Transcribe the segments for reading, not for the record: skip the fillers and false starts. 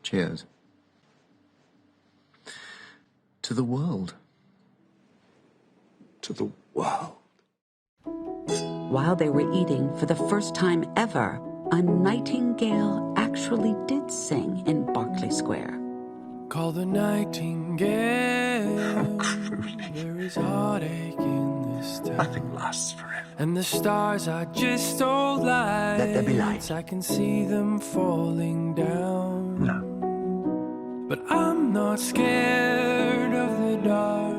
Cheers. To the world. To the world. While they were eating, for the first time ever, a nightingale actually did sing in Berkeley Square. Call the nightingale. There is heartache in this town. Nothing lasts forever. And the stars are just old lights. Let there be light. I can see them falling down. No. But I'm not scared of the dark.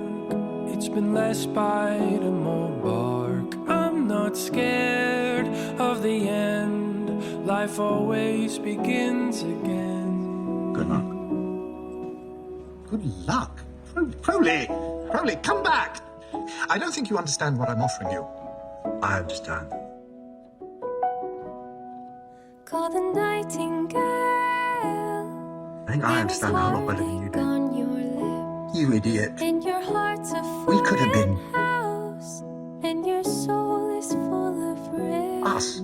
It's been less bite and more bark. I'm not scared of the end. Life always begins again. Good luck. Good luck? Crowley! Crowley, come back! I don't think you understand what I'm offering you. I understand. Call the nightingale. I think I understand a whole lot better than you do. You idiot. And your heart's a We could have been house, and your soul is full of rest. us.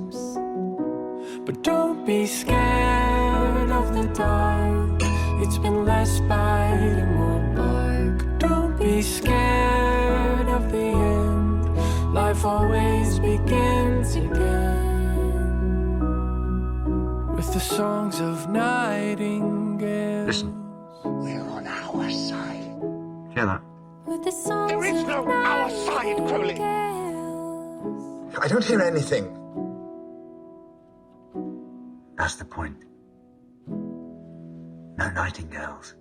But don't be scared of the dark. It's been less bite and more bark. Don't be scared of the end. Life always begins again. With the songs of nightingales. Listen. We're on our side. Hear that? With the songs There is no our side, Crowley. I don't hear anything. That's the point. No nightingales.